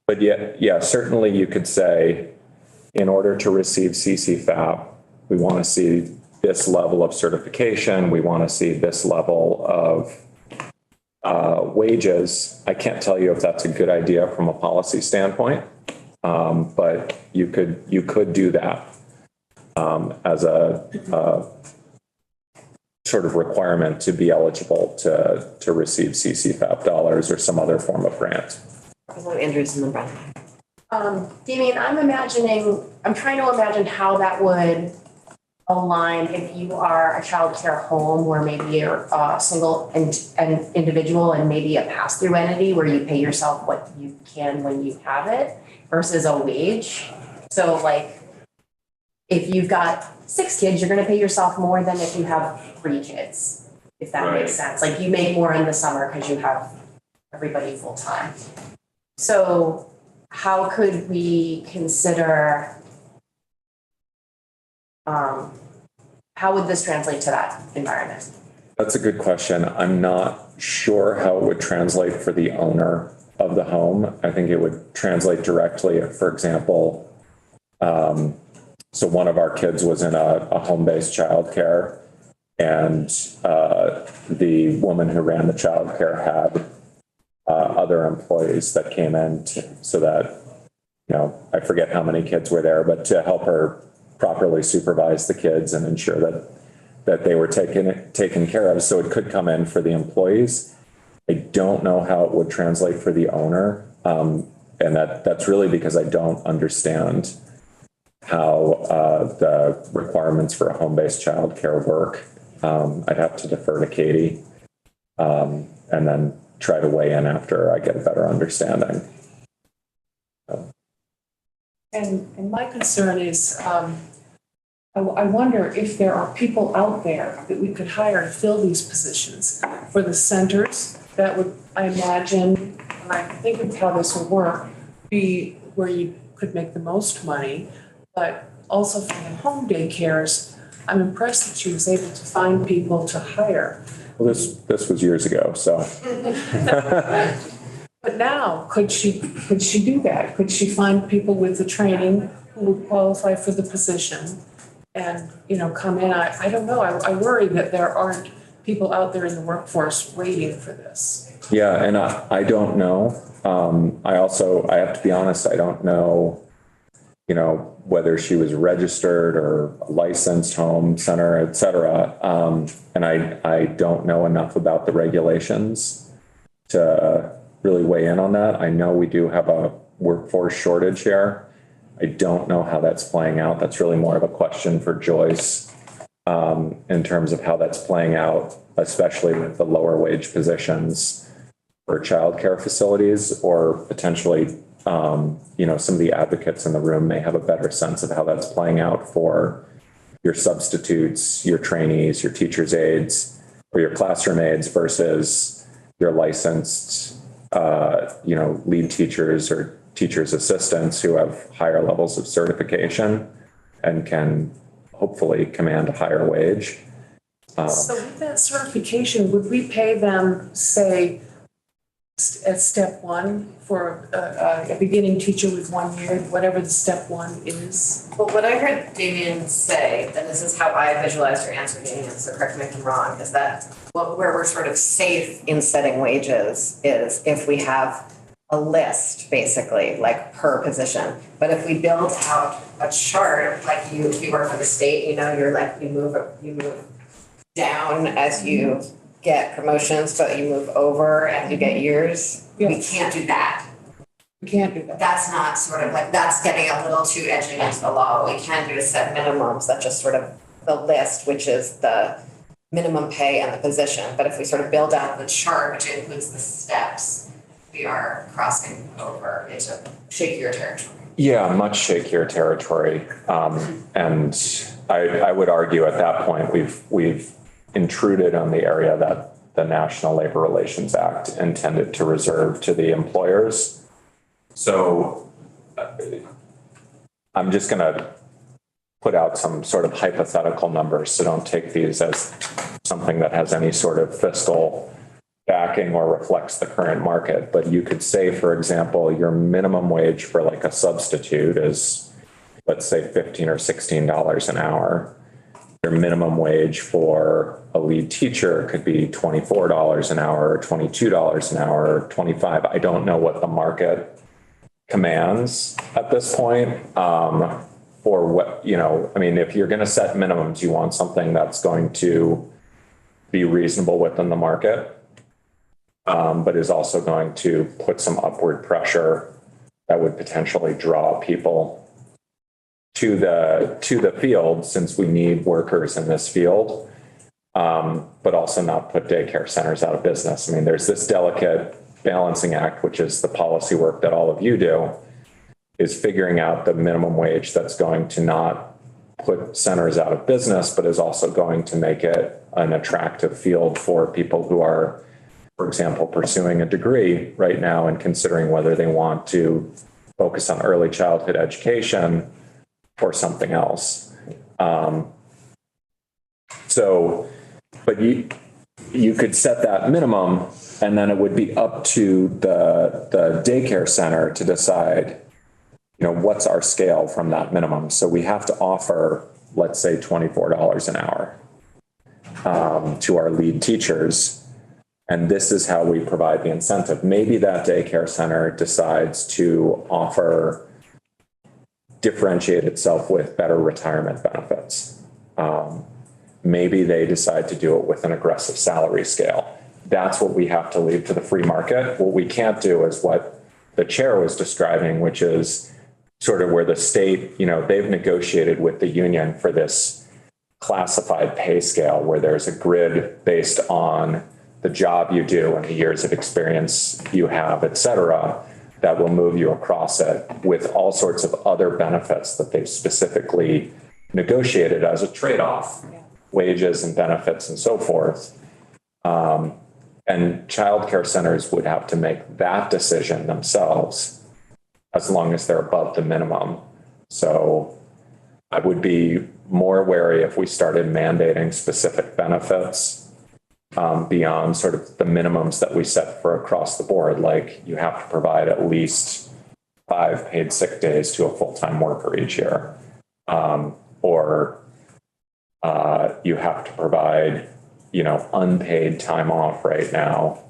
But yeah, certainly you could say, in order to receive CCFAP, we want to see this level of certification. We want to see this level of wages. I can't tell you if that's a good idea from a policy standpoint, but you could do that as a sort of requirement to be eligible to receive CCFAP dollars or some other form of grant. Andrews and then Brenda. Damien, I'm trying to imagine how that would align if you are a child care home where maybe you're a single and individual and maybe a pass-through entity where you pay yourself what you can when you have it versus a wage. So like, if you've got 6 kids, you're going to pay yourself more than if you have 3 kids, if that makes sense. Like you make more in the summer because you have everybody full time. So how could we consider, how would this translate to that environment? That's a good question. I'm not sure how it would translate for the owner of the home. I think it would translate directly if, for example, so one of our kids was in a home-based childcare, and the woman who ran the childcare had other employees that came in so that, I forget how many kids were there, but to help her properly supervise the kids and ensure that they were taken care of. So it could come in for the employees. I don't know how it would translate for the owner. And that's really because I don't understand how the requirements for a home-based childcare work. I'd have to defer to Katie and then try to weigh in after I get a better understanding. And my concern is, I wonder if there are people out there that we could hire to fill these positions for the centers. That would, I imagine, when I think of how this would work, be where you could make the most money. But also for the home daycares, I'm impressed that she was able to find people to hire. Well, this was years ago, so. But now, could she do that? Could she find people with the training who would qualify for the position and, come in? I don't know. I worry that there aren't people out there in the workforce waiting for this. Yeah, and I don't know. I have to be honest, I don't know, whether she was registered or licensed home center, et cetera. And I don't know enough about the regulations to really weigh in on that. I know we do have a workforce shortage here. I don't know how that's playing out. That's really more of a question for Joyce in terms of how that's playing out, especially with the lower wage positions for childcare facilities, or potentially, some of the advocates in the room may have a better sense of how that's playing out for your substitutes, your trainees, your teacher's aides, or your classroom aides versus your licensed lead teachers or teachers' assistants who have higher levels of certification and can hopefully command a higher wage. So with that certification, would we pay them, say, at step one for a beginning teacher with 1 year, whatever the step one is? Well, what I heard Damien say, and this is how I visualized your answer, Damien, so correct me if I'm wrong, is that where we're sort of safe in setting wages is if we have a list, basically, like per position. But if we build out a chart, like if you work for the state, you're like, you move down as you get promotions, but you move over as you get years. We can't do that. We can't do that. That's not sort of like, that's getting a little too edgy into the law. What we can do is set minimums that just sort of the list, which is the minimum pay and the position. But if we sort of build out the chart, which includes the steps, we are crossing over into shakier territory. Yeah, much shakier territory. And I would argue at that point, we've intruded on the area that the National Labor Relations Act intended to reserve to the employers. So I'm just going to put out some sort of hypothetical numbers, so don't take these as something that has any sort of fiscal backing or reflects the current market. But you could say, for example, your minimum wage for like a substitute is, let's say, $15 or $16 an hour. Your minimum wage for a lead teacher could be $24 an hour, or $22 an hour, or $25. I don't know what the market commands at this point. Or what, I mean, if you're going to set minimums, you want something that's going to be reasonable within the market, but is also going to put some upward pressure that would potentially draw people to the field, since we need workers in this field, but also not put daycare centers out of business. I mean, there's this delicate balancing act, which is the policy work that all of you do, is figuring out the minimum wage that's going to not put centers out of business, but is also going to make it an attractive field for people who are, for example, pursuing a degree right now and considering whether they want to focus on early childhood education or something else. But you could set that minimum, and then it would be up to the daycare center to decide, what's our scale from that minimum. So we have to offer, let's say, $24 an hour to our lead teachers. And this is how we provide the incentive. Maybe that daycare center decides to differentiate itself with better retirement benefits. Maybe they decide to do it with an aggressive salary scale. That's what we have to leave to the free market. What we can't do is what the chair was describing, which is sort of where the state, they've negotiated with the union for this classified pay scale where there's a grid based on the job you do and the years of experience you have, et cetera, that will move you across it with all sorts of other benefits that they've specifically negotiated as a trade-off, wages and benefits and so forth. And childcare centers would have to make that decision themselves as long as they're above the minimum. So I would be more wary if we started mandating specific benefits beyond sort of the minimums that we set for across the board. Like you have to provide at least 5 paid sick days to a full-time worker each year. Or you have to provide, unpaid time off right now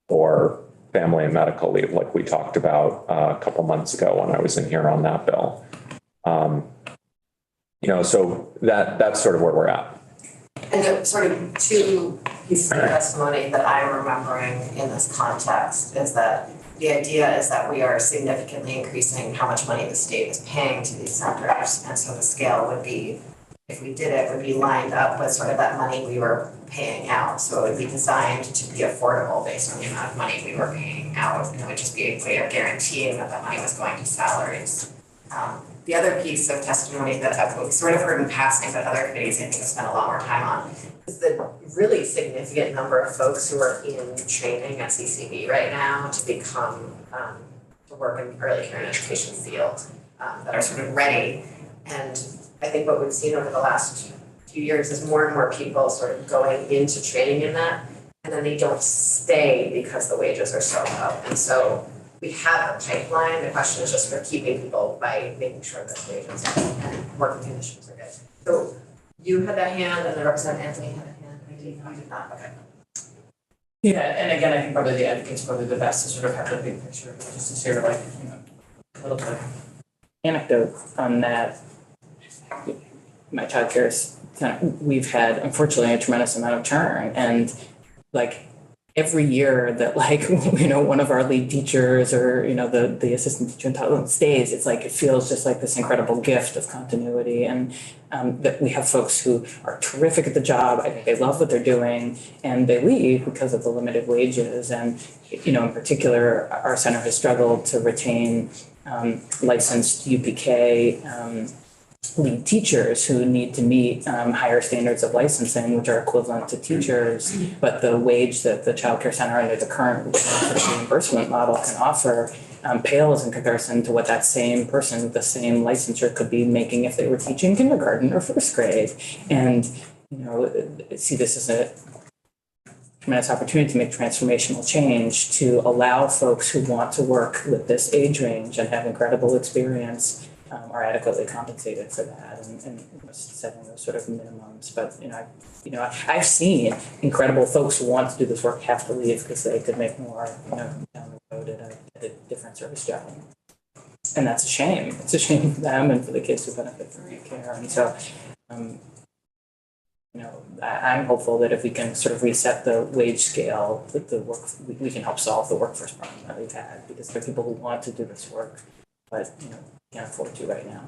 or family and medical leave, like we talked about a couple months ago when I was in here on that bill. So that's sort of where we're at. And the sort of two pieces of testimony that I'm remembering in this context is that the idea is that we are significantly increasing how much money the state is paying to these centers. And so the scale would be, if we did it, would be lined up with sort of that money we were paying out. So it would be designed to be affordable based on the amount of money we were paying out. And it would just be a way of guaranteeing that that money was going to salaries. The other piece of testimony that I've sort of heard in passing, but other committees I think have spent a lot more time on, is the really significant number of folks who are in training at CCB right now to become, to work in the early care and education field that are sort of ready. And I think what we've seen over the last few years is more and more people sort of going into training in that. And then they don't stay because the wages are so low. And so we have a pipeline. The question is just for keeping people by making sure that wages and working conditions are good. So you had that hand and then Representative Anthony had a hand. I did not. Okay. Yeah, and again, I think probably the advocate's probably the best to sort of have the big picture, just to share like, a little bit of anecdote on that. My childcare is we've had unfortunately a tremendous amount of churn, and like every year that like, one of our lead teachers or, the assistant teacher in Thailand stays, it's like, it feels just like this incredible gift of continuity. And that we have folks who are terrific at the job. I think they love what they're doing and they leave because of the limited wages. And, in particular, our center has struggled to retain licensed UPK lead teachers who need to meet higher standards of licensing, which are equivalent to teachers, but the wage that the childcare center under the current reimbursement model can offer pales in comparison to what that same person with the same licensure could be making if they were teaching kindergarten or first grade. And, see this as a tremendous opportunity to make transformational change, to allow folks who want to work with this age range and have incredible experience are adequately compensated for that, and setting those sort of minimums. But I've seen incredible folks who want to do this work have to leave because they could make more down the road at a different service job, and that's a shame. It's a shame for them and for the kids who benefit from your care. And so I'm hopeful that if we can sort of reset the wage scale, that we can help solve the workforce problem that we've had, because there are people who want to do this work but can't afford to right now.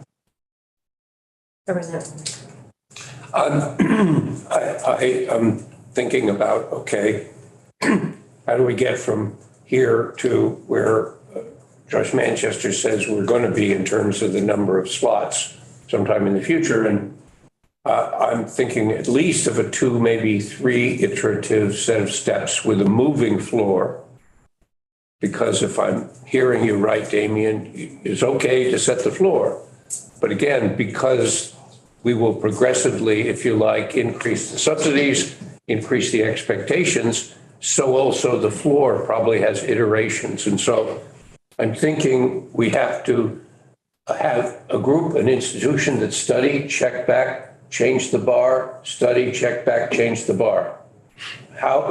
I'm thinking about, okay, how do we get from here to where Josh Manchester says we're going to be in terms of the number of slots sometime in the future? And I'm thinking at least of a 2, maybe 3 iterative set of steps with a moving floor. Because if I'm hearing you right, Damien, it's okay to set the floor. But again, because we will progressively, if you like, increase the subsidies, increase the expectations, so also the floor probably has iterations. And so I'm thinking we have to have a group, an institution that study, check back, change the bar, study, check back, change the bar.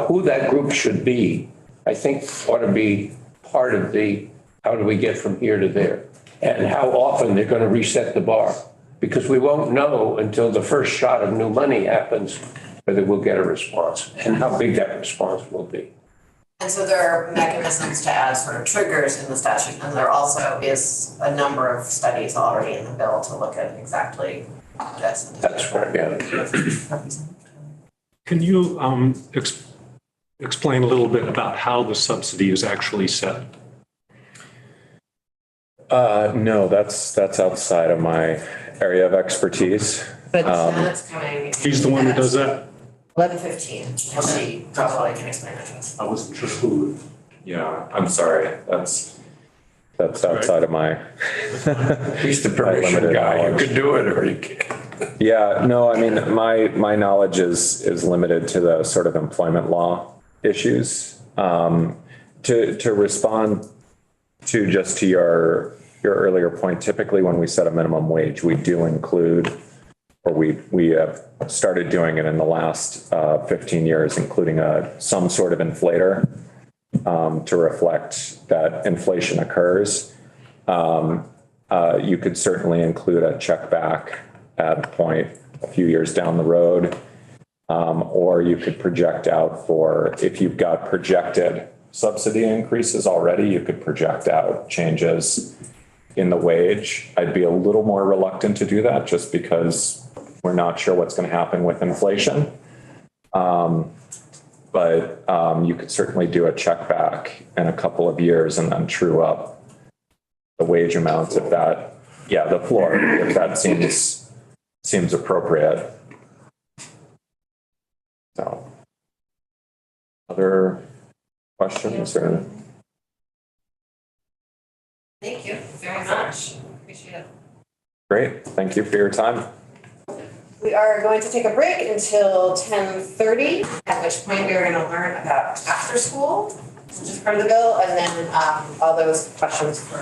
Who that group should be, I think ought to be part of the how do we get from here to there, and how often they're going to reset the bar, because we won't know until the first shot of new money happens whether we'll get a response and how big that response will be. And so there are mechanisms to add sort of triggers in the statute, and there also is a number of studies already in the bill to look at exactly this. That's right, yeah. Can you explain a little bit about how the subsidy is actually set? No, that's outside of my area of expertise. But that's coming. He's the one who does that? 11:15. She probably can explain it to us. I wasn't sure who. Yeah, I'm sorry. That's outside of my. He's the permission guy. You could do it or you can't. Yeah, no, I mean, my knowledge is limited to the sort of employment law issues. To respond to your earlier point, typically when we set a minimum wage, we do include, or we have started doing it in the last 15 years, including some sort of inflator to reflect that inflation occurs. You could certainly include a check back at a point a few years down the road. Or you could project out for, if you've got projected subsidy increases already, you could project out changes in the wage. I'd be a little more reluctant to do that just because we're not sure what's going to happen with inflation. But you could certainly do a check back in a couple of years and then true up the wage amounts if that, the floor, if that seems appropriate. So, other questions or? Thank you very much. Appreciate it. Great. Thank you for your time. We are going to take a break until 10:30, at which point we are going to learn about after school, which is part of the bill, and then all those questions for